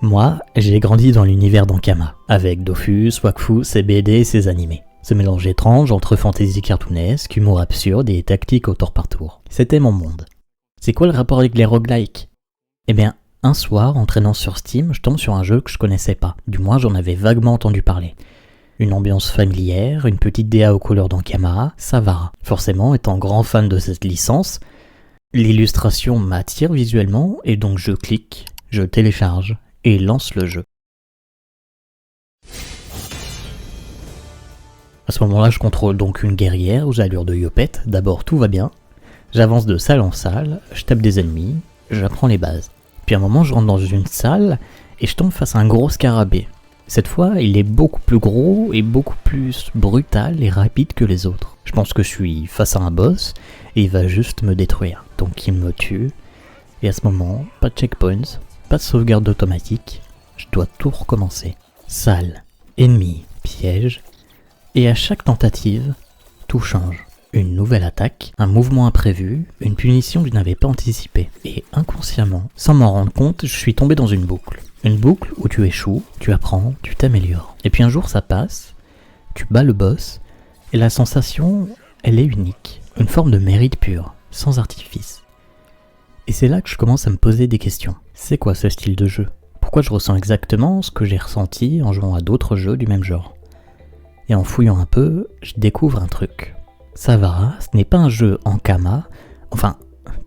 Moi, j'ai grandi dans l'univers d'Ankama, avec Dofus, Wakfu, ses BD et ses animés. Ce mélange étrange entre fantaisie cartoonesque, humour absurde et tactique au tour par tour. C'était mon monde. C'est quoi le rapport avec les roguelikes ? Eh bien, un soir, en traînant sur Steam, je tombe sur un jeu que je connaissais pas. Du moins, j'en avais vaguement entendu parler. Une ambiance familière, une petite DA aux couleurs d'Ankama, Savara. Forcément, étant grand fan de cette licence, l'illustration m'attire visuellement et donc je clique, je télécharge et lance le jeu. À ce moment-là, je contrôle donc une guerrière aux allures de Yopette. D'abord, tout va bien. J'avance de salle en salle, je tape des ennemis, j'apprends les bases. Puis à un moment, je rentre dans une salle et je tombe face à un gros scarabée. Cette fois, il est beaucoup plus gros et beaucoup plus brutal et rapide que les autres. Je pense que je suis face à un boss et il va juste me détruire. Donc il me tue. Et à ce moment, pas de checkpoints, pas de sauvegarde automatique. Je dois tout recommencer. Salle, ennemi, piège. Et à chaque tentative, tout change. Une nouvelle attaque, un mouvement imprévu, une punition que je n'avais pas anticipée. Et inconsciemment, sans m'en rendre compte, je suis tombé dans une boucle. Une boucle où tu échoues, tu apprends, tu t'améliores. Et puis un jour ça passe, tu bats le boss, et la sensation, elle est unique. Une forme de mérite pur, sans artifice. Et c'est là que je commence à me poser des questions. C'est quoi ce style de jeu ? Pourquoi je ressens exactement ce que j'ai ressenti en jouant à d'autres jeux du même genre ? Et en fouillant un peu, je découvre un truc. Savara, ce n'est pas un jeu Ankama, enfin,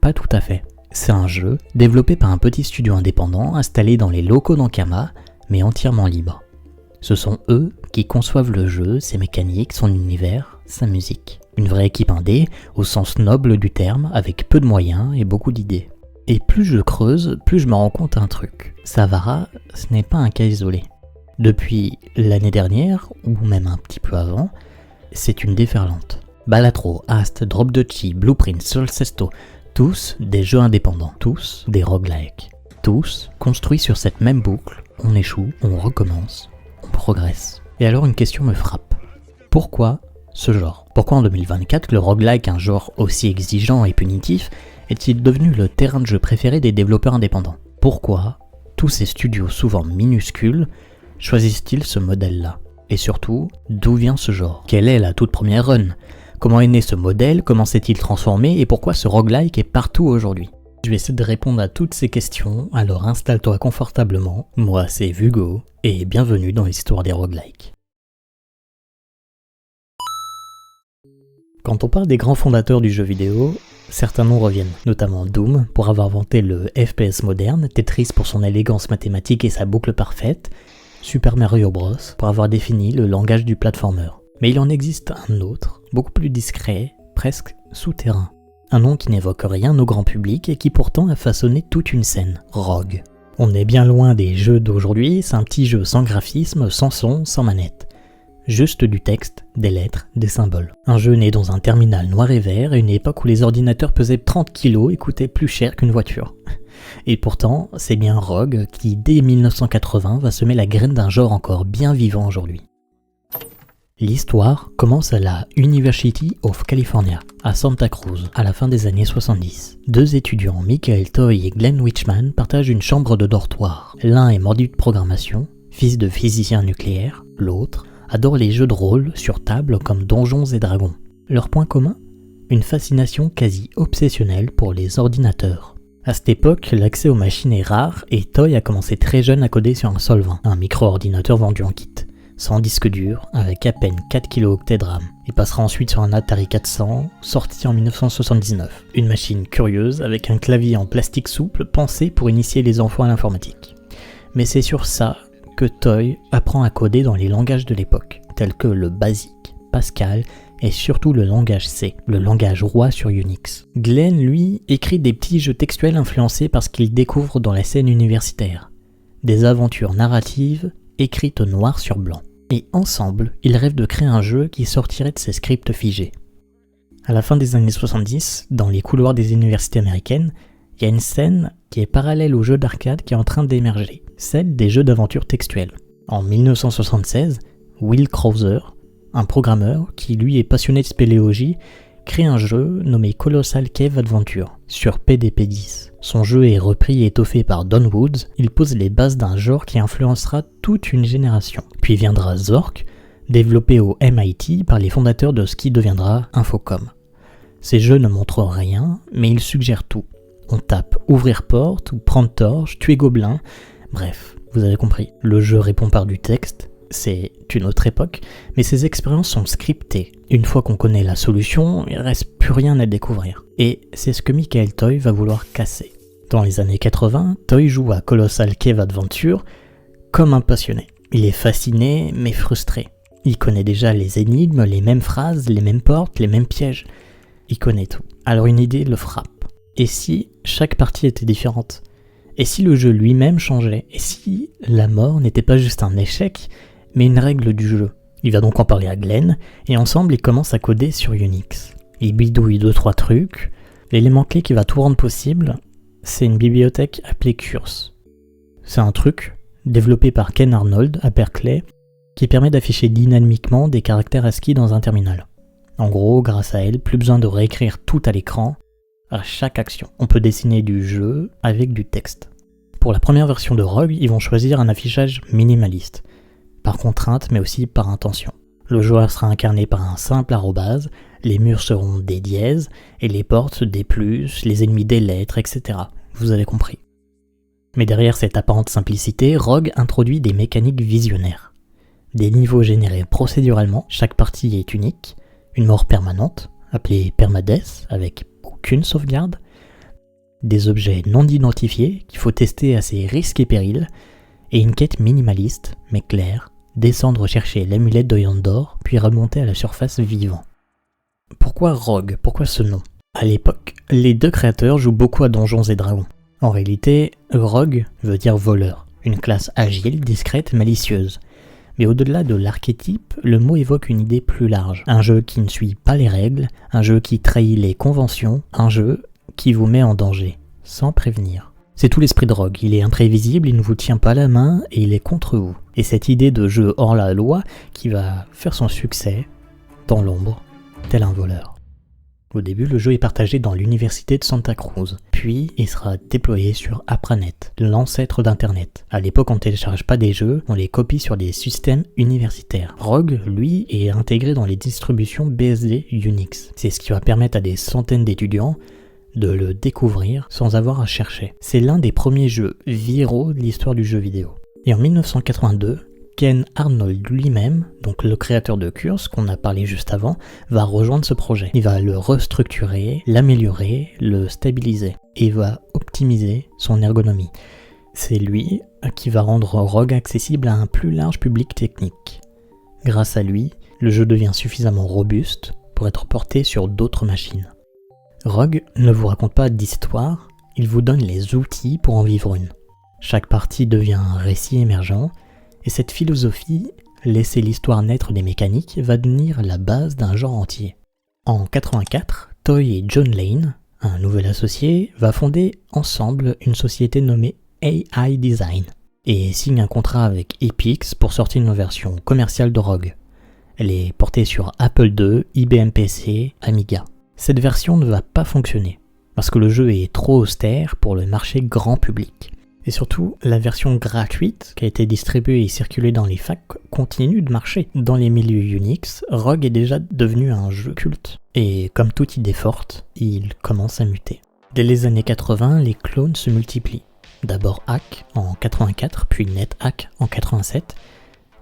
pas tout à fait. C'est un jeu développé par un petit studio indépendant installé dans les locaux d'Ankama, mais entièrement libre. Ce sont eux qui conçoivent le jeu, ses mécaniques, son univers, sa musique. Une vraie équipe indé, au sens noble du terme, avec peu de moyens et beaucoup d'idées. Et plus je creuse, plus je me rends compte d'un truc. Savara, ce n'est pas un cas isolé. Depuis l'année dernière, ou même un petit peu avant, c'est une déferlante. Balatro, Ast, Drop the Chi, Blueprint, Solcesto, tous des jeux indépendants, tous des roguelikes, tous construits sur cette même boucle, on échoue, on recommence, on progresse. Et alors une question me frappe. Pourquoi ce genre ? Pourquoi en 2024 le roguelike, un genre aussi exigeant et punitif, est-il devenu le terrain de jeu préféré des développeurs indépendants ? Pourquoi tous ces studios souvent minuscules choisissent-ils ce modèle-là ? Et surtout, d'où vient ce genre ? Quelle est la toute première run ? Comment est né ce modèle ? Comment s'est-il transformé ? Et pourquoi ce roguelike est partout aujourd'hui ? Je vais essayer de répondre à toutes ces questions, alors installe-toi confortablement. Moi, c'est Vugo, et bienvenue dans l'histoire des roguelikes. Quand on parle des grands fondateurs du jeu vidéo, certains noms reviennent, notamment Doom pour avoir inventé le FPS moderne, Tetris pour son élégance mathématique et sa boucle parfaite, Super Mario Bros pour avoir défini le langage du platformer. Mais il en existe un autre, beaucoup plus discret, presque souterrain. Un nom qui n'évoque rien au grand public et qui pourtant a façonné toute une scène, Rogue. On est bien loin des jeux d'aujourd'hui, c'est un petit jeu sans graphisme, sans son, sans manette. Juste du texte, des lettres, des symboles. Un jeu né dans un terminal noir et vert à une époque où les ordinateurs pesaient 30 kilos et coûtaient plus cher qu'une voiture. Et pourtant, c'est bien Rogue qui, dès 1980, va semer la graine d'un genre encore bien vivant aujourd'hui. L'histoire commence à la University of California, à Santa Cruz, à la fin des années 70. Deux étudiants, Michael Toy et Glenn Wichman, partagent une chambre de dortoir. L'un est mordu de programmation, fils de physicien nucléaire, l'autre adore les jeux de rôle sur table comme Donjons et Dragons. Leur point commun ? Une fascination quasi obsessionnelle pour les ordinateurs. À cette époque, l'accès aux machines est rare et Toy a commencé très jeune à coder sur un Solvent, un micro-ordinateur vendu en kit. Sans disque dur, avec à peine 4 kilo-octets de RAM. Il passera ensuite sur un Atari 400, sorti en 1979. Une machine curieuse, avec un clavier en plastique souple, pensé pour initier les enfants à l'informatique. Mais c'est sur ça que Toy apprend à coder dans les langages de l'époque, tels que le BASIC, Pascal, et surtout le langage C, le langage roi sur Unix. Glenn, lui, écrit des petits jeux textuels influencés par ce qu'il découvre dans la scène universitaire. Des aventures narratives écrites noir sur blanc. Et ensemble, ils rêvent de créer un jeu qui sortirait de ces scripts figés. À la fin des années 70, dans les couloirs des universités américaines, il y a une scène qui est parallèle aux jeux d'arcade qui est en train d'émerger, celle des jeux d'aventure textuels. En 1976, Will Krauser, un programmeur qui lui est passionné de spéléologie, crée un jeu nommé Colossal Cave Adventure sur PDP-10. Son jeu est repris et étoffé par Don Woods. Il pose les bases d'un genre qui influencera toute une génération. Puis viendra Zork, développé au MIT par les fondateurs de ce qui deviendra Infocom. Ces jeux ne montrent rien, mais ils suggèrent tout. On tape ouvrir porte ou prendre torche, tuer gobelin, bref, vous avez compris. Le jeu répond par du texte, c'est une autre époque, mais ces expériences sont scriptées. Une fois qu'on connaît la solution, il ne reste plus rien à découvrir. Et c'est ce que Michael Toy va vouloir casser. Dans les années 80, Toy joue à Colossal Cave Adventure comme un passionné. Il est fasciné, mais frustré. Il connaît déjà les énigmes, les mêmes phrases, les mêmes portes, les mêmes pièges. Il connaît tout. Alors une idée le frappe. Et si chaque partie était différente ? Et si le jeu lui-même changeait ? Et si la mort n'était pas juste un échec, mais une règle du jeu ? Il va donc en parler à Glenn, et ensemble ils commencent à coder sur Unix. Ils bidouillent 2-3 trucs. L'élément clé qui va tout rendre possible, c'est une bibliothèque appelée Curse. C'est un truc développé par Ken Arnold à Berkeley, qui permet d'afficher dynamiquement des caractères ASCII dans un terminal. En gros, grâce à elle, plus besoin de réécrire tout à l'écran, à chaque action. On peut dessiner du jeu avec du texte. Pour la première version de Rogue, ils vont choisir un affichage minimaliste, par contrainte mais aussi par intention. Le joueur sera incarné par un simple arrobase, les murs seront des dièses, et les portes des plus, les ennemis des lettres, etc. Vous avez compris. Mais derrière cette apparente simplicité, Rogue introduit des mécaniques visionnaires. Des niveaux générés procéduralement, chaque partie est unique, une mort permanente, appelée permadeath, avec aucune sauvegarde, des objets non identifiés qu'il faut tester à ses risques et périls, et une quête minimaliste, mais claire, descendre chercher l'amulette de Yondor, puis remonter à la surface vivant. Pourquoi Rogue ? Pourquoi ce nom ? À l'époque, les deux créateurs jouent beaucoup à Donjons et Dragons. En réalité, Rogue veut dire voleur, une classe agile, discrète, malicieuse. Mais au-delà de l'archétype, le mot évoque une idée plus large. Un jeu qui ne suit pas les règles, un jeu qui trahit les conventions, un jeu qui vous met en danger, sans prévenir. C'est tout l'esprit de Rogue, il est imprévisible, il ne vous tient pas la main et il est contre vous. Et cette idée de jeu hors la loi qui va faire son succès dans l'ombre, tel un voleur. Au début, le jeu est partagé dans l'université de Santa Cruz, puis il sera déployé sur Apranet, l'ancêtre d'Internet. À l'époque, on ne télécharge pas des jeux, on les copie sur des systèmes universitaires. Rogue, lui, est intégré dans les distributions BSD Unix. C'est ce qui va permettre à des centaines d'étudiants de le découvrir sans avoir à chercher. C'est l'un des premiers jeux viraux de l'histoire du jeu vidéo. Et en 1982, Ken Arnold lui-même, donc le créateur de Curse qu'on a parlé juste avant, va rejoindre ce projet. Il va le restructurer, l'améliorer, le stabiliser et va optimiser son ergonomie. C'est lui qui va rendre Rogue accessible à un plus large public technique. Grâce à lui, le jeu devient suffisamment robuste pour être porté sur d'autres machines. Rogue ne vous raconte pas d'histoire, il vous donne les outils pour en vivre une. Chaque partie devient un récit émergent, et cette philosophie, laisser l'histoire naître des mécaniques, va devenir la base d'un genre entier. En 1984, Toy et John Lane, un nouvel associé, va fonder ensemble une société nommée AI Design, et signe un contrat avec Epix pour sortir une version commerciale de Rogue. Elle est portée sur Apple II, IBM PC, Amiga. Cette version ne va pas fonctionner, parce que le jeu est trop austère pour le marché grand public. Et surtout, la version gratuite qui a été distribuée et circulée dans les facs continue de marcher. Dans les milieux Unix, Rogue est déjà devenu un jeu culte. Et comme toute idée forte, il commence à muter. Dès les années 80, les clones se multiplient. D'abord Hack en 84, puis NetHack en 87.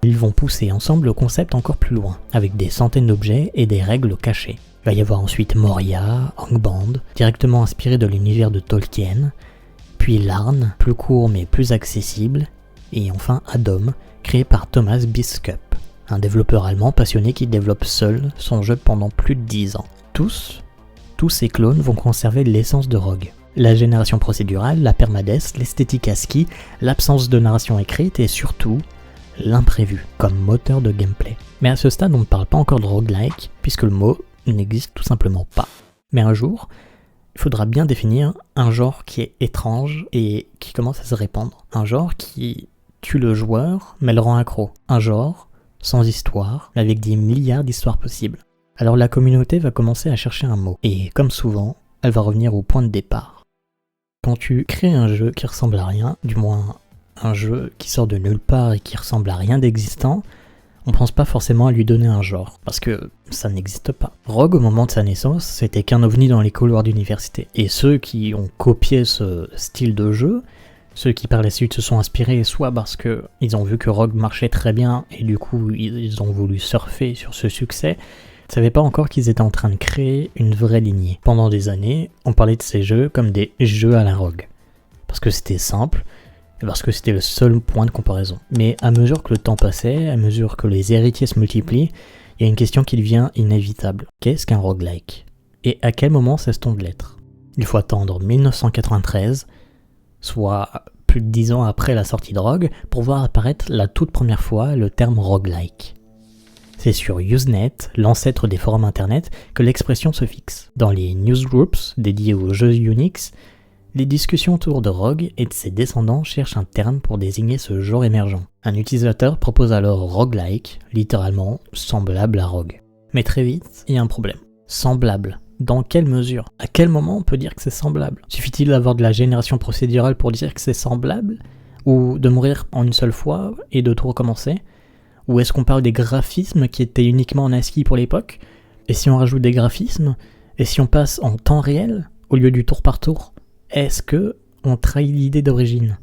Ils vont pousser ensemble le concept encore plus loin, avec des centaines d'objets et des règles cachées. Il va y avoir ensuite Moria, Angband, directement inspiré de l'univers de Tolkien, puis Larn, plus court mais plus accessible, et enfin Adom, créé par Thomas Biskup, un développeur allemand passionné qui développe seul son jeu pendant plus de 10 ans. Tous ces clones vont conserver l'essence de Rogue. La génération procédurale, la permadeath, l'esthétique ASCII, l'absence de narration écrite et surtout l'imprévu comme moteur de gameplay. Mais à ce stade, on ne parle pas encore de roguelike, puisque le mot n'existe tout simplement pas. Mais un jour, il faudra bien définir un genre qui est étrange et qui commence à se répandre. Un genre qui tue le joueur mais le rend accro. Un genre sans histoire, avec des milliards d'histoires possibles. Alors la communauté va commencer à chercher un mot, et comme souvent, elle va revenir au point de départ. Quand tu crées un jeu qui ressemble à rien, du moins un jeu qui sort de nulle part et qui ressemble à rien d'existant, on pense pas forcément à lui donner un genre, parce que ça n'existe pas. Rogue, au moment de sa naissance, c'était qu'un ovni dans les couloirs d'université. Et ceux qui ont copié ce style de jeu, ceux qui par la suite se sont inspirés soit parce qu'ils ont vu que Rogue marchait très bien et du coup ils ont voulu surfer sur ce succès, ne savaient pas encore qu'ils étaient en train de créer une vraie lignée. Pendant des années, on parlait de ces jeux comme des jeux à la Rogue. Parce que c'était simple, et parce que c'était le seul point de comparaison. Mais à mesure que le temps passait, à mesure que les héritiers se multiplient, il y a une question qui devient inévitable. Qu'est-ce qu'un roguelike ? Et à quel moment cesse-t-on de l'être ? Il faut attendre 1993, soit plus de 10 ans après la sortie de Rogue, pour voir apparaître la toute première fois le terme roguelike. C'est sur Usenet, l'ancêtre des forums internet, que l'expression se fixe. Dans les newsgroups dédiés aux jeux Unix, les discussions autour de Rogue et de ses descendants cherchent un terme pour désigner ce genre émergent. Un utilisateur propose alors roguelike, littéralement semblable à Rogue. Mais très vite, il y a un problème. Semblable. Dans quelle mesure ? À quel moment on peut dire que c'est semblable ? Suffit-il d'avoir de la génération procédurale pour dire que c'est semblable ? Ou de mourir en une seule fois et de tout recommencer ? Ou est-ce qu'on parle des graphismes qui étaient uniquement en ASCII pour l'époque ? Et si on rajoute des graphismes ? Et si on passe en temps réel au lieu du tour par tour ? Est-ce que on trahit l'idée d'origine ?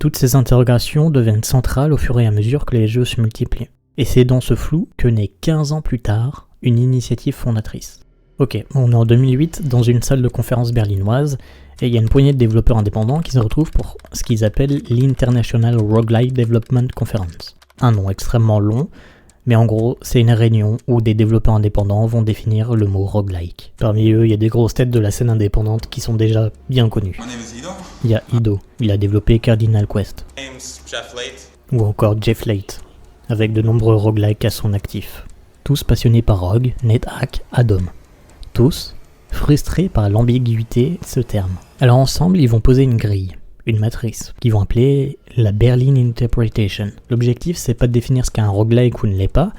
Toutes ces interrogations deviennent centrales au fur et à mesure que les jeux se multiplient. Et c'est dans ce flou que naît 15 ans plus tard une initiative fondatrice. Ok, on est en 2008 dans une salle de conférence berlinoise et il y a une poignée de développeurs indépendants qui se retrouvent pour ce qu'ils appellent l'International Roguelike Development Conference. Un nom extrêmement long, mais en gros, c'est une réunion où des développeurs indépendants vont définir le mot roguelike. Parmi eux, il y a des grosses têtes de la scène indépendante qui sont déjà bien connues. Il y a Ido, il a développé Cardinal Quest. Ou encore Jeff Late, avec de nombreux roguelikes à son actif. Tous passionnés par Rogue, NetHack, Atom. Tous frustrés par l'ambiguïté de ce terme. Alors ensemble, ils vont poser une grille, une matrice, qu'ils vont appeler la Berlin Interpretation. L'objectif, c'est pas de définir ce qu'est un roguelike ou ne l'est pas,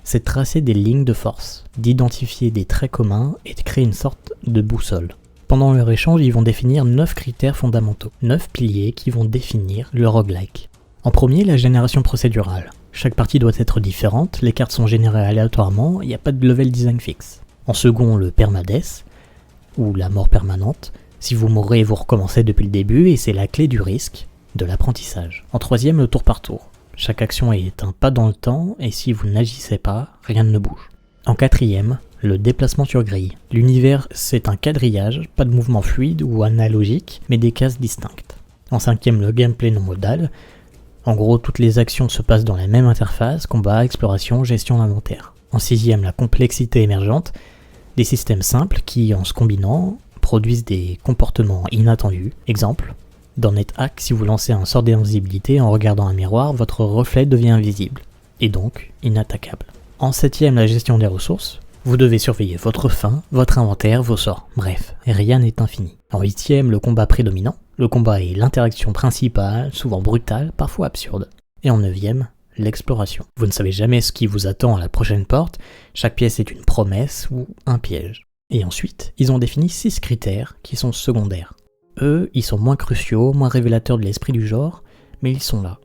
c'est de tracer des lignes de force, d'identifier des traits communs et de créer une sorte de boussole. Pendant leur échange, ils vont définir 9 critères fondamentaux, 9 piliers qui vont définir le roguelike. En premier, la génération procédurale. Chaque partie doit être différente, les cartes sont générées aléatoirement, il n'y a pas de level design fixe. En second, le permadeath, ou la mort permanente. Si vous mourrez, vous recommencez depuis le début et c'est la clé du risque, de l'apprentissage. En troisième, le tour par tour. Chaque action est un pas dans le temps et si vous n'agissez pas, rien ne bouge. En quatrième, le déplacement sur grille. L'univers, c'est un quadrillage, pas de mouvement fluide ou analogique, mais des cases distinctes. En cinquième, le gameplay non modal. En gros, toutes les actions se passent dans la même interface, combat, exploration, gestion d'inventaire. En sixième, la complexité émergente. Des systèmes simples qui, en se combinant, produisent des comportements inattendus. Exemple, dans NetHack, si vous lancez un sort d'invisibilité en regardant un miroir, votre reflet devient invisible, et donc inattaquable. En septième, la gestion des ressources. Vous devez surveiller votre faim, votre inventaire, vos sorts. Bref, rien n'est infini. En huitième, le combat prédominant. Le combat est l'interaction principale, souvent brutale, parfois absurde. Et en neuvième, l'exploration. Vous ne savez jamais ce qui vous attend à la prochaine porte, chaque pièce est une promesse ou un piège. Et ensuite, ils ont défini 6 critères qui sont secondaires. Eux, ils sont moins cruciaux, moins révélateurs de l'esprit du genre, mais ils sont là.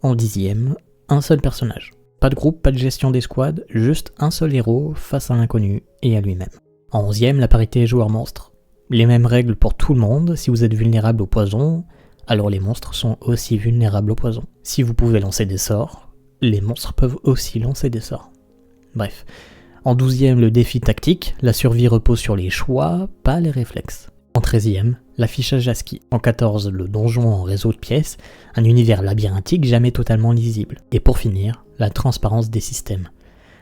En dixième, un seul personnage. Pas de groupe, pas de gestion d'escouade, juste un seul héros face à l'inconnu et à lui-même. En onzième, la parité joueur-monstre. Les mêmes règles pour tout le monde, si vous êtes vulnérable au poison, alors les monstres sont aussi vulnérables au poison. Si vous pouvez lancer des sorts, les monstres peuvent aussi lancer des sorts. Bref. En 12e, le défi tactique, la survie repose sur les choix, pas les réflexes. En 13e, l'affichage ASCII. En 14, le donjon en réseau de pièces, un univers labyrinthique jamais totalement lisible. Et pour finir, la transparence des systèmes.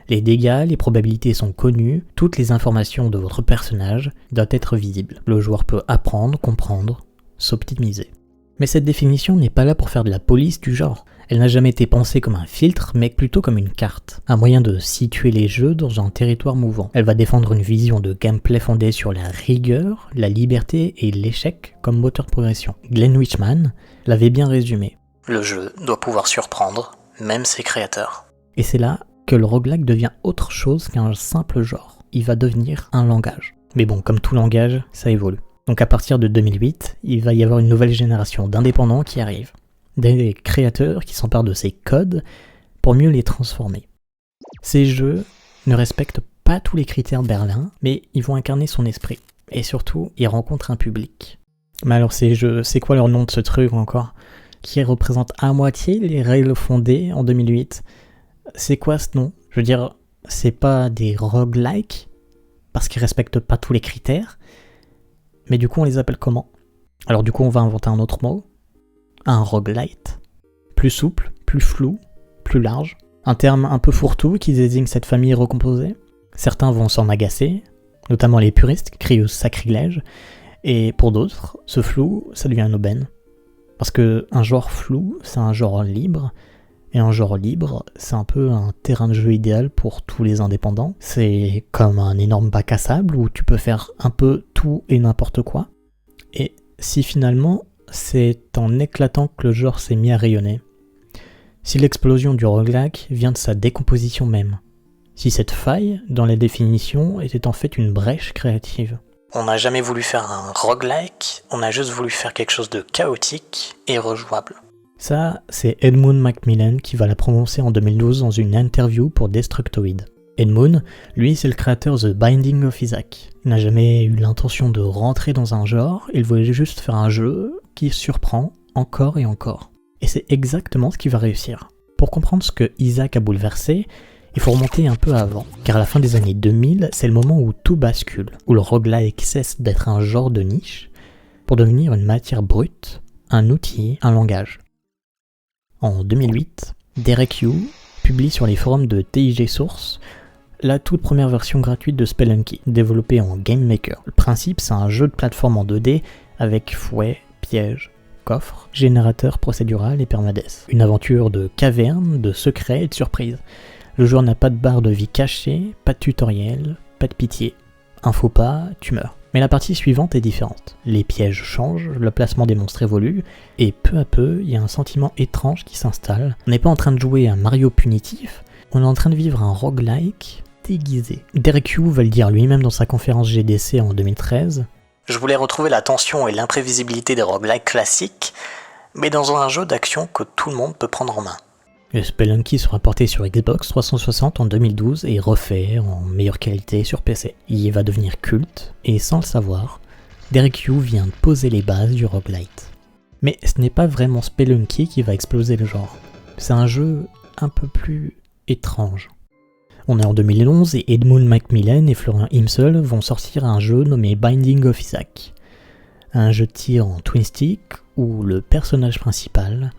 Les dégâts, les probabilités sont connues, toutes les informations de votre personnage doivent être visibles. Le joueur peut apprendre, comprendre, s'optimiser. Mais cette définition n'est pas là pour faire de la police du genre. Elle n'a jamais été pensée comme un filtre, mais plutôt comme une carte, un moyen de situer les jeux dans un territoire mouvant. Elle va défendre une vision de gameplay fondée sur la rigueur, la liberté et l'échec comme moteur de progression. Glenn Wichman l'avait bien résumé. Le jeu doit pouvoir surprendre, même ses créateurs. Et c'est là que le roguelike devient autre chose qu'un simple genre. Il va devenir un langage. Mais bon, comme tout langage, ça évolue. Donc à partir de 2008, il va y avoir une nouvelle génération d'indépendants qui arrive. Des créateurs qui s'emparent de ces codes pour mieux les transformer. Ces jeux ne respectent pas tous les critères de Berlin, mais ils vont incarner son esprit. Et surtout, ils rencontrent un public. Mais alors ces jeux, c'est quoi leur nom de ce truc encore ? Qui représente à moitié les règles fondées en 2008 ? C'est quoi ce nom ? Je veux dire, c'est pas des roguelikes, parce qu'ils respectent pas tous les critères, mais du coup on les appelle comment ? Alors du coup on va inventer un autre mot, un roguelite, plus souple, plus flou, plus large, un terme un peu fourre-tout qui désigne cette famille recomposée. Certains vont s'en agacer, notamment les puristes qui crient au sacrilège, et pour d'autres, ce flou, ça devient une aubaine. Parce que un genre flou, c'est un genre libre, et un genre libre, c'est un peu un terrain de jeu idéal pour tous les indépendants. C'est comme un énorme bac à sable où tu peux faire un peu tout et n'importe quoi. Et si finalement, c'est en éclatant que le genre s'est mis à rayonner. Si l'explosion du roguelike vient de sa décomposition même. Si cette faille dans la définition était en fait une brèche créative. On n'a jamais voulu faire un roguelike, on a juste voulu faire quelque chose de chaotique et rejouable. Ça, c'est Edmund Macmillan qui va la prononcer en 2012 dans une interview pour Destructoid. Edmund, lui, c'est le créateur de The Binding of Isaac. Il n'a jamais eu l'intention de rentrer dans un genre, il voulait juste faire un jeu qui surprend encore et encore. Et c'est exactement ce qu'il va réussir. Pour comprendre ce que Isaac a bouleversé, il faut remonter un peu avant, car à la fin des années 2000, c'est le moment où tout bascule, où le roguelike cesse d'être un genre de niche pour devenir une matière brute, un outil, un langage. En 2008, Derek Yu publie sur les forums de TIG Source la toute première version gratuite de Spelunky, développée en Game Maker. Le principe, c'est un jeu de plateforme en 2D avec fouet, piège, coffre, générateur procédural et permadeath. Une aventure de caverne, de secrets et de surprises. Le joueur n'a pas de barre de vie cachée, pas de tutoriel, pas de pitié. Un faux pas, tu meurs. Mais la partie suivante est différente. Les pièges changent, le placement des monstres évolue, et peu à peu, il y a un sentiment étrange qui s'installe. On n'est pas en train de jouer un Mario punitif, on est en train de vivre un roguelike déguisé. Derek Yu va le dire lui-même dans sa conférence GDC en 2013. Je voulais retrouver la tension et l'imprévisibilité des roguelikes classiques, mais dans un jeu d'action que tout le monde peut prendre en main. Le Spelunky sera porté sur Xbox 360 en 2012 et refait en meilleure qualité sur PC. Il va devenir culte, et sans le savoir, Derek Yu vient de poser les bases du roguelite. Mais ce n'est pas vraiment Spelunky qui va exploser le genre. C'est un jeu un peu plus étrange. On est en 2011 et Edmund Macmillan et Florian Himsel vont sortir un jeu nommé Binding of Isaac. Un jeu de tir en twin stick où le personnage principal,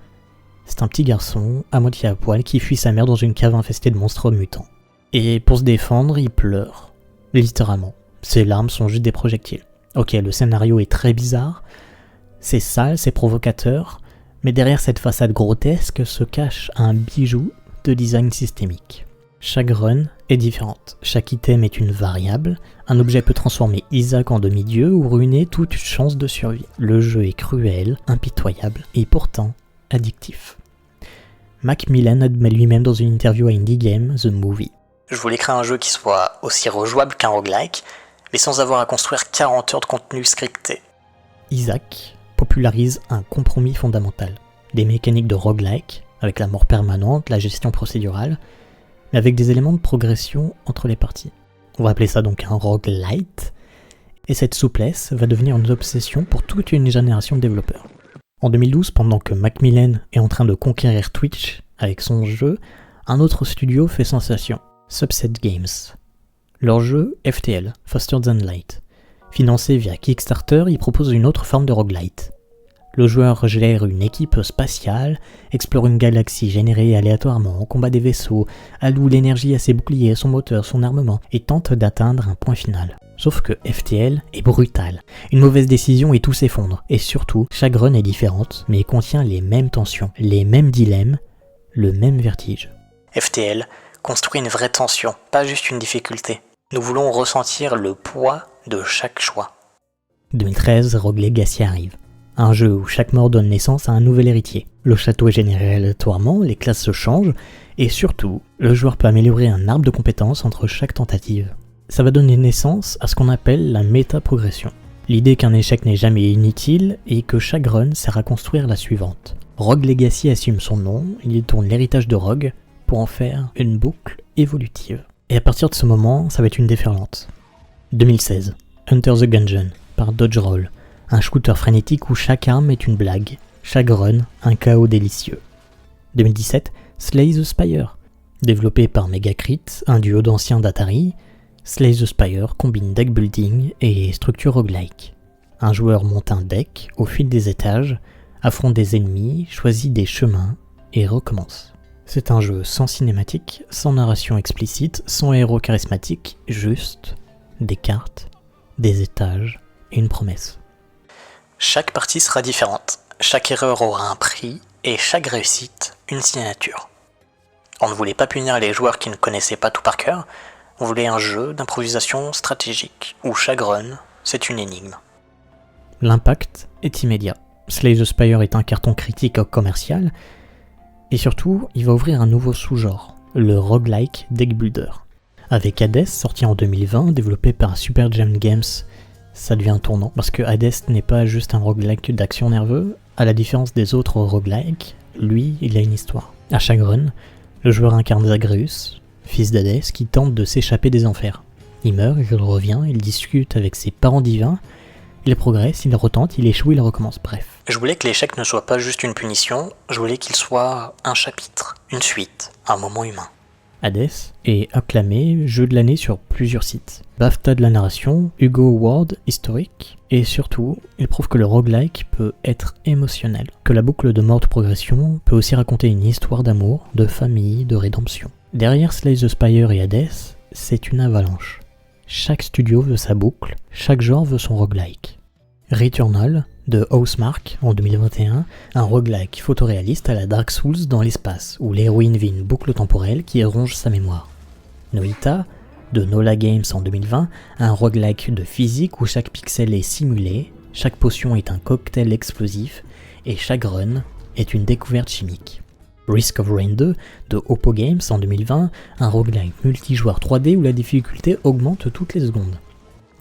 c'est un petit garçon, à moitié à poil, qui fuit sa mère dans une cave infestée de monstres mutants. Et pour se défendre, il pleure. Littéralement. Ses larmes sont juste des projectiles. Ok, le scénario est très bizarre, c'est sale, c'est provocateur, mais derrière cette façade grotesque se cache un bijou de design systémique. Chaque run est différente, chaque item est une variable, un objet peut transformer Isaac en demi-dieu ou ruiner toute chance de survie. Le jeu est cruel, impitoyable et pourtant addictif. Macmillan admet lui-même dans une interview à Indie Game The Movie. Je voulais créer un jeu qui soit aussi rejouable qu'un roguelike, mais sans avoir à construire 40 heures de contenu scripté. Isaac popularise un compromis fondamental. Des mécaniques de roguelike, avec la mort permanente, la gestion procédurale, mais avec des éléments de progression entre les parties. On va appeler ça donc un roguelite, et cette souplesse va devenir une obsession pour toute une génération de développeurs. En 2012, pendant que Macmillan est en train de conquérir Twitch avec son jeu, un autre studio fait sensation, Subset Games. Leur jeu, FTL, Faster Than Light. Financé via Kickstarter, il propose une autre forme de roguelite. Le joueur gère une équipe spatiale, explore une galaxie générée aléatoirement, combat des vaisseaux, alloue l'énergie à ses boucliers, son moteur, son armement, et tente d'atteindre un point final. Sauf que FTL est brutal. Une mauvaise décision et tout s'effondre. Et surtout, chaque run est différente, mais contient les mêmes tensions, les mêmes dilemmes, le même vertige. FTL construit une vraie tension, pas juste une difficulté. Nous voulons ressentir le poids de chaque choix. 2013, Rogue Legacy arrive. Un jeu où chaque mort donne naissance à un nouvel héritier. Le château est généré aléatoirement, les classes se changent, et surtout, le joueur peut améliorer un arbre de compétences entre chaque tentative. Ça va donner naissance à ce qu'on appelle la méta-progression. L'idée qu'un échec n'est jamais inutile et que chaque run sert à construire la suivante. Rogue Legacy assume son nom, il détourne l'héritage de Rogue pour en faire une boucle évolutive. Et à partir de ce moment, ça va être une déferlante. 2016, Enter the Gungeon, par Dodge Roll, un shooter frénétique où chaque arme est une blague, chaque run un chaos délicieux. 2017, Slay the Spire, développé par Megacrit, un duo d'anciens d'Atari. Slay the Spire combine deck building et structure roguelike. Un joueur monte un deck au fil des étages, affronte des ennemis, choisit des chemins et recommence. C'est un jeu sans cinématique, sans narration explicite, sans héros charismatique, juste des cartes, des étages et une promesse. Chaque partie sera différente, chaque erreur aura un prix et chaque réussite une signature. On ne voulait pas punir les joueurs qui ne connaissaient pas tout par cœur, on voulait un jeu d'improvisation stratégique, où chaque run, c'est une énigme. L'impact est immédiat. Slay the Spire est un carton critique commercial, et surtout, il va ouvrir un nouveau sous-genre, le roguelike deck builder. Avec Hades, sorti en 2020, développé par Super Jam Games, ça devient un tournant, parce que Hades n'est pas juste un roguelike d'action nerveux, à la différence des autres roguelikes, lui, il a une histoire. À chaque run, le joueur incarne Zagreus, fils d'Hadès, qui tente de s'échapper des enfers. Il meurt, il revient, il discute avec ses parents divins, il progresse, il retente, il échoue, il recommence, bref. Je voulais que l'échec ne soit pas juste une punition, je voulais qu'il soit un chapitre, une suite, un moment humain. Hades est acclamé jeu de l'année sur plusieurs sites. BAFTA de la narration, Hugo Award historique, et surtout, il prouve que le roguelike peut être émotionnel, que la boucle de mort de progression peut aussi raconter une histoire d'amour, de famille, de rédemption. Derrière Slay the Spire et Hades, c'est une avalanche. Chaque studio veut sa boucle, chaque genre veut son roguelike. Returnal, de Housemarque en 2021, un roguelike photoréaliste à la Dark Souls dans l'espace, où l'héroïne vit une boucle temporelle qui ronge sa mémoire. Noita, de Nola Games en 2020, un roguelike de physique où chaque pixel est simulé, chaque potion est un cocktail explosif, et chaque run est une découverte chimique. Risk of Rain 2 de Oppo Games en 2020, un roguelike multijoueur 3D où la difficulté augmente toutes les secondes.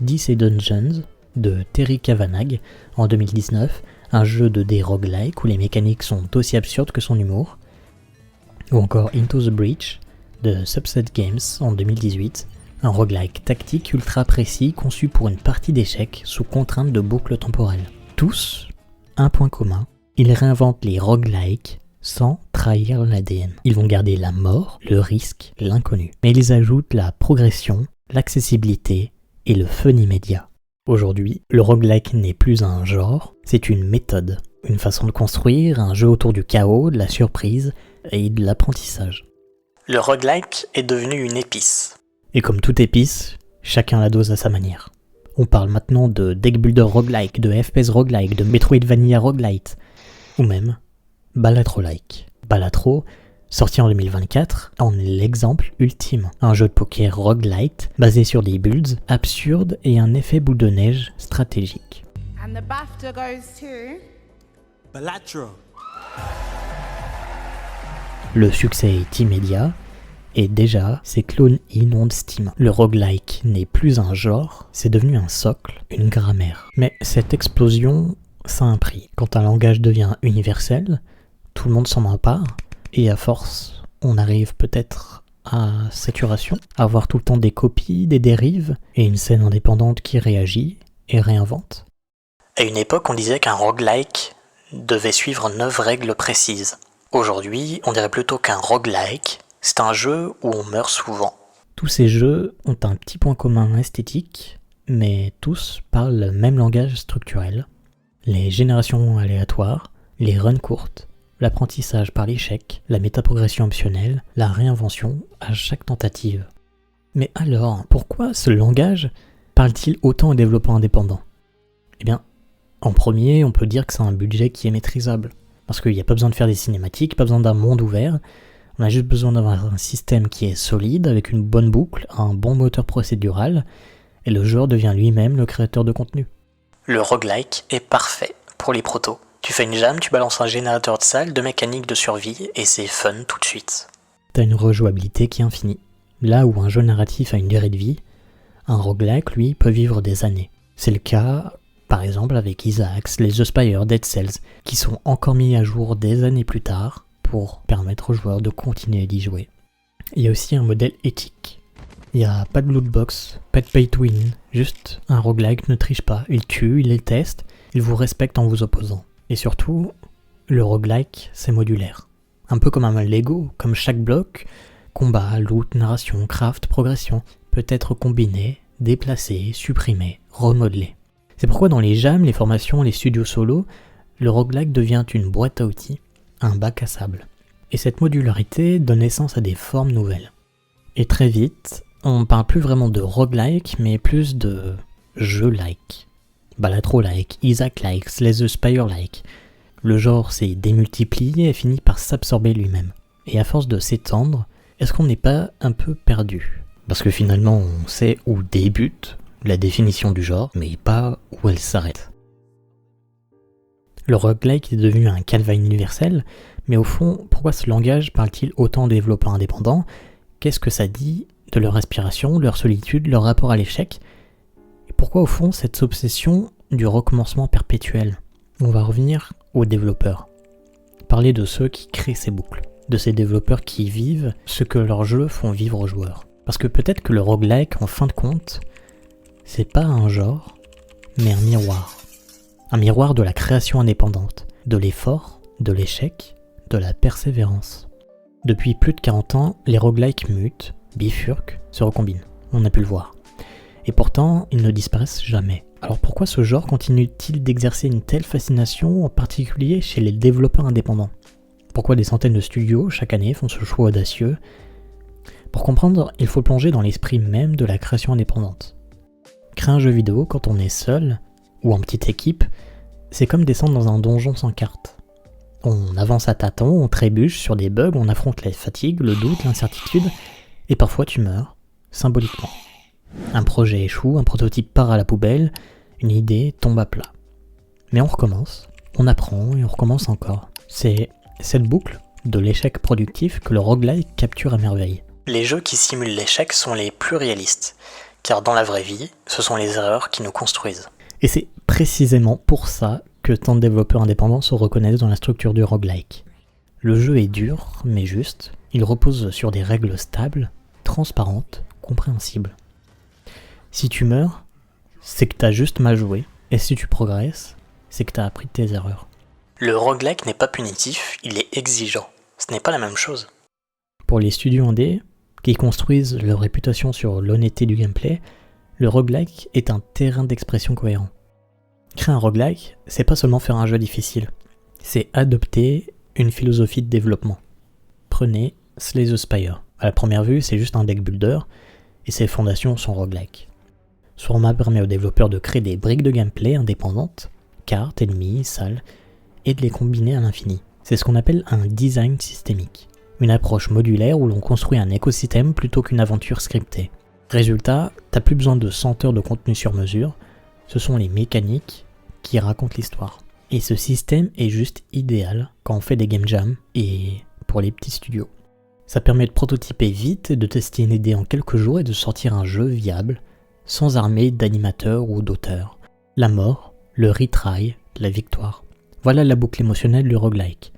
Dice et Dungeons de Terry Kavanagh en 2019, un jeu de dés roguelike où les mécaniques sont aussi absurdes que son humour. Ou encore Into the Breach de Subset Games en 2018, un roguelike tactique ultra précis conçu pour une partie d'échecs sous contrainte de boucle temporelle. Tous, un point commun, ils réinventent les roguelikes sans trahir l'ADN. Ils vont garder la mort, le risque, l'inconnu. Mais ils ajoutent la progression, l'accessibilité et le fun immédiat. Aujourd'hui, le roguelike n'est plus un genre, c'est une méthode. Une façon de construire, un jeu autour du chaos, de la surprise et de l'apprentissage. Le roguelike est devenu une épice. Et comme toute épice, chacun la dose à sa manière. On parle maintenant de deck builder roguelike, de FPS roguelike, de Metroidvania roguelite, ou même Balatro-like. Balatro, sorti en 2024, en est l'exemple ultime. Un jeu de poker roguelite basé sur des builds absurdes et un effet boule de neige stratégique. And the BAFTA goes to Balatro. Le succès est immédiat et déjà ses clones inondent Steam. Le roguelike n'est plus un genre, c'est devenu un socle, une grammaire. Mais cette explosion, ça a un prix. Quand un langage devient universel, tout le monde s'en empare, et à force, on arrive peut-être à saturation, à avoir tout le temps des copies, des dérives, et une scène indépendante qui réagit et réinvente. À une époque, on disait qu'un roguelike devait suivre 9 règles précises. Aujourd'hui, on dirait plutôt qu'un roguelike, c'est un jeu où on meurt souvent. Tous ces jeux ont un petit point commun esthétique, mais tous parlent le même langage structurel. Les générations aléatoires, les runs courtes, l'apprentissage par l'échec, la métaprogression optionnelle, la réinvention à chaque tentative. Mais alors, pourquoi ce langage parle-t-il autant aux développeurs indépendants ? Eh bien, en premier, on peut dire que c'est un budget qui est maîtrisable. Parce qu'il n'y a pas besoin de faire des cinématiques, pas besoin d'un monde ouvert, on a juste besoin d'avoir un système qui est solide, avec une bonne boucle, un bon moteur procédural, et le joueur devient lui-même le créateur de contenu. Le roguelike est parfait pour les protos. Tu fais une jam, tu balances un générateur de salles, de mécanique de survie, et c'est fun tout de suite. T'as une rejouabilité qui est infinie. Là où un jeu narratif a une durée de vie, un roguelike, lui, peut vivre des années. C'est le cas, par exemple, avec Isaac, Slay the Spire, Dead Cells, qui sont encore mis à jour des années plus tard pour permettre aux joueurs de continuer d'y jouer. Il y a aussi un modèle éthique. Il n'y a pas de loot box, pas de pay to win, juste un roguelike ne triche pas, il tue, il les teste, il vous respecte en vous opposant. Et surtout, le roguelike, c'est modulaire. Un peu comme un Lego, comme chaque bloc, combat, loot, narration, craft, progression, peut être combiné, déplacé, supprimé, remodelé. C'est pourquoi dans les jams, les formations, les studios solo, le roguelike devient une boîte à outils, un bac à sable. Et cette modularité donne naissance à des formes nouvelles. Et très vite, on ne parle plus vraiment de roguelike, mais plus de jeu-like. Balatro-like, Isaac-like, Slay the Spire-like. Le genre s'est démultiplié et finit par s'absorber lui-même. Et à force de s'étendre, est-ce qu'on n'est pas un peu perdu ? Parce que finalement, on sait où débute la définition du genre, mais pas où elle s'arrête. Le roguelike est devenu un calvaire universel, mais au fond, pourquoi ce langage parle-t-il autant aux développeurs indépendants ? Qu'est-ce que ça dit de leur respiration, leur solitude, leur rapport à l'échec ? Et pourquoi au fond cette obsession du recommencement perpétuel ? On va revenir aux développeurs. Parler de ceux qui créent ces boucles, de ces développeurs qui vivent ce que leurs jeux font vivre aux joueurs. Parce que peut-être que le roguelike, en fin de compte, c'est pas un genre, mais un miroir. Un miroir de la création indépendante, de l'effort, de l'échec, de la persévérance. Depuis plus de 40 ans, les roguelikes mutent, bifurquent, se recombinent. On a pu le voir. Et pourtant, ils ne disparaissent jamais. Alors pourquoi ce genre continue-t-il d'exercer une telle fascination, en particulier chez les développeurs indépendants ? Pourquoi des centaines de studios, chaque année, font ce choix audacieux ? Pour comprendre, il faut plonger dans l'esprit même de la création indépendante. Créer un jeu vidéo quand on est seul, ou en petite équipe, c'est comme descendre dans un donjon sans carte. On avance à tâtons, on trébuche sur des bugs, on affronte la fatigue, le doute, l'incertitude, et parfois tu meurs, symboliquement. Un projet échoue, un prototype part à la poubelle, une idée tombe à plat. Mais on recommence, on apprend et on recommence encore. C'est cette boucle de l'échec productif que le roguelike capture à merveille. Les jeux qui simulent l'échec sont les plus réalistes, car dans la vraie vie, ce sont les erreurs qui nous construisent. Et c'est précisément pour ça que tant de développeurs indépendants se reconnaissent dans la structure du roguelike. Le jeu est dur, mais juste, il repose sur des règles stables, transparentes, compréhensibles. Si tu meurs, c'est que t'as juste mal joué, et si tu progresses, c'est que t'as appris de tes erreurs. Le roguelike n'est pas punitif, il est exigeant. Ce n'est pas la même chose. Pour les studios indés, qui construisent leur réputation sur l'honnêteté du gameplay, le roguelike est un terrain d'expression cohérent. Créer un roguelike, c'est pas seulement faire un jeu difficile, c'est adopter une philosophie de développement. Prenez Slay the Spire. À la première vue, c'est juste un deck builder, et ses fondations sont roguelike. Ce format permet aux développeurs de créer des briques de gameplay indépendantes, cartes, ennemis, salles, et de les combiner à l'infini. C'est ce qu'on appelle un design systémique. Une approche modulaire où l'on construit un écosystème plutôt qu'une aventure scriptée. Résultat, t'as plus besoin de 100 heures de contenu sur mesure, ce sont les mécaniques qui racontent l'histoire. Et ce système est juste idéal quand on fait des game jams et pour les petits studios. Ça permet de prototyper vite, de tester une idée en quelques jours et de sortir un jeu viable, sans armée d'animateurs ou d'auteurs. La mort, le retry, la victoire. Voilà la boucle émotionnelle du roguelike.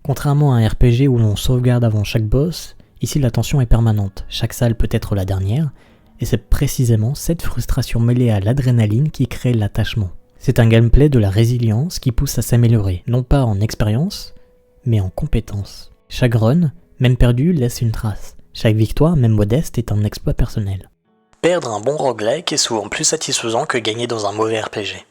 Contrairement à un RPG où l'on sauvegarde avant chaque boss, ici la tension est permanente, chaque salle peut être la dernière, et c'est précisément cette frustration mêlée à l'adrénaline qui crée l'attachement. C'est un gameplay de la résilience qui pousse à s'améliorer, non pas en expérience, mais en compétence. Chaque run, même perdu, laisse une trace. Chaque victoire, même modeste, est un exploit personnel. Perdre un bon roguelike est souvent plus satisfaisant que gagner dans un mauvais RPG.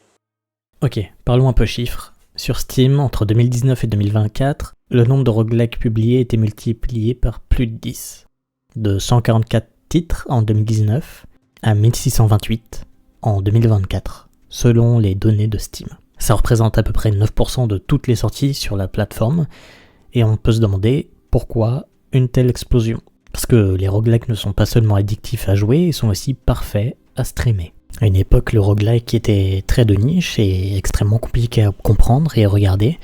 Ok, parlons un peu chiffres. Sur Steam, entre 2019 et 2024, le nombre de roguelikes publiés était multiplié par plus de 10. De 144 titres en 2019 à 1628 en 2024, selon les données de Steam. Ça représente à peu près 9% de toutes les sorties sur la plateforme, et on peut se demander pourquoi une telle explosion. Parce que les roguelikes ne sont pas seulement addictifs à jouer, ils sont aussi parfaits à streamer. À une époque, le roguelike était très de niche et extrêmement compliqué à comprendre et à regarder,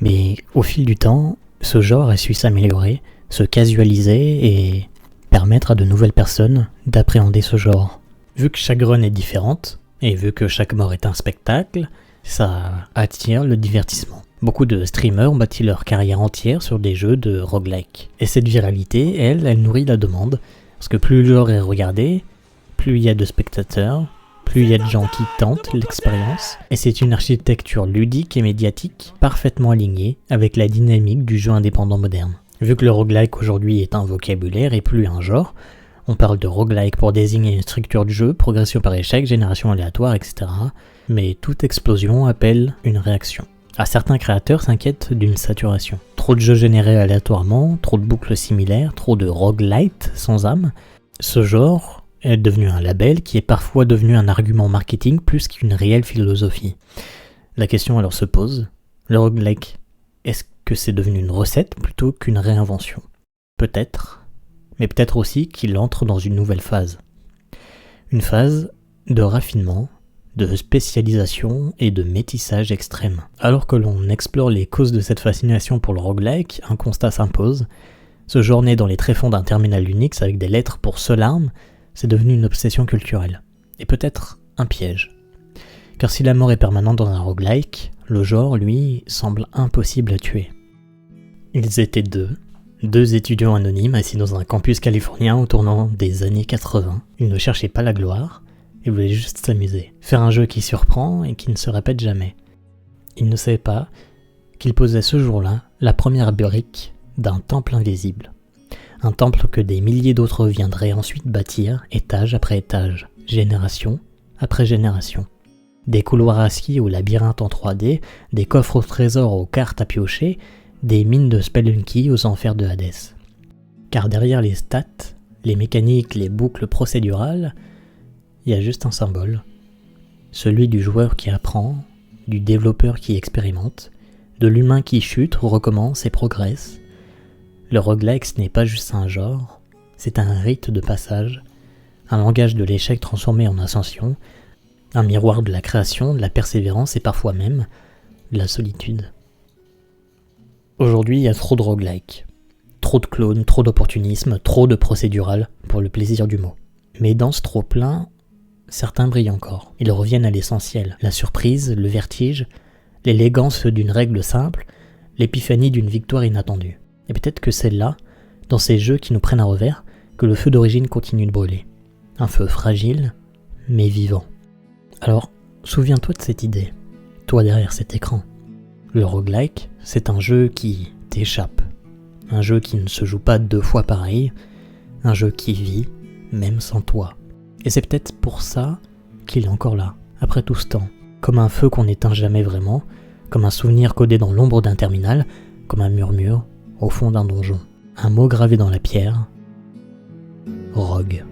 mais au fil du temps, ce genre a su s'améliorer, se casualiser et permettre à de nouvelles personnes d'appréhender ce genre. Vu que chaque run est différente, et vu que chaque mort est un spectacle, ça attire le divertissement. Beaucoup de streamers ont bâti leur carrière entière sur des jeux de roguelike. Et cette viralité, elle nourrit la demande, parce que plus le genre est regardé, plus il y a de spectateurs, plus il y a de gens qui tentent l'expérience, et c'est une architecture ludique et médiatique parfaitement alignée avec la dynamique du jeu indépendant moderne. Vu que le roguelike aujourd'hui est un vocabulaire et plus un genre, on parle de roguelike pour désigner une structure de jeu, progression par échec, génération aléatoire, etc. Mais toute explosion appelle une réaction. Certains créateurs s'inquiètent d'une saturation. Trop de jeux générés aléatoirement, trop de boucles similaires, trop de roguelite sans âme. Ce genre est devenu un label qui est parfois devenu un argument marketing plus qu'une réelle philosophie. La question alors se pose, le roguelike, est-ce que c'est devenu une recette plutôt qu'une réinvention? Peut-être, mais peut-être aussi qu'il entre dans une nouvelle phase. Une phase de raffinement, de spécialisation et de métissage extrême. Alors que l'on explore les causes de cette fascination pour le roguelike, un constat s'impose. Ce genre né dans les tréfonds d'un terminal Unix avec des lettres pour seule arme, c'est devenu une obsession culturelle. Et peut-être un piège. Car si la mort est permanente dans un roguelike, le genre, lui, semble impossible à tuer. Ils étaient deux étudiants anonymes assis dans un campus californien au tournant des années 80. Ils ne cherchaient pas la gloire, ils voulaient juste s'amuser. Faire un jeu qui surprend et qui ne se répète jamais. Ils ne savaient pas qu'ils posaient ce jour-là la première brique d'un temple invisible. Un temple que des milliers d'autres viendraient ensuite bâtir, étage après étage, génération après génération. Des couloirs assis au labyrinthe en 3D, des coffres au trésor aux cartes à piocher, des mines de Spelunky aux enfers de Hadès. Car derrière les stats, les mécaniques, les boucles procédurales, il y a juste un symbole. Celui du joueur qui apprend, du développeur qui expérimente, de l'humain qui chute, recommence et progresse. Le roguelike, ce n'est pas juste un genre, c'est un rite de passage, un langage de l'échec transformé en ascension, un miroir de la création, de la persévérance et parfois même de la solitude. Aujourd'hui, il y a trop de roguelike, trop de clones, trop d'opportunisme, trop de procédural pour le plaisir du mot. Mais dans ce trop-plein, certains brillent encore. Ils reviennent à l'essentiel, la surprise, le vertige, l'élégance d'une règle simple, l'épiphanie d'une victoire inattendue. Et peut-être que c'est là, dans ces jeux qui nous prennent à revers, que le feu d'origine continue de brûler. Un feu fragile, mais vivant. Alors, souviens-toi de cette idée, toi derrière cet écran. Le roguelike, c'est un jeu qui t'échappe. Un jeu qui ne se joue pas deux fois pareil, un jeu qui vit, même sans toi. Et c'est peut-être pour ça qu'il est encore là, après tout ce temps. Comme un feu qu'on n'éteint jamais vraiment, comme un souvenir codé dans l'ombre d'un terminal, comme un murmure au fond d'un donjon. Un mot gravé dans la pierre, Rogue.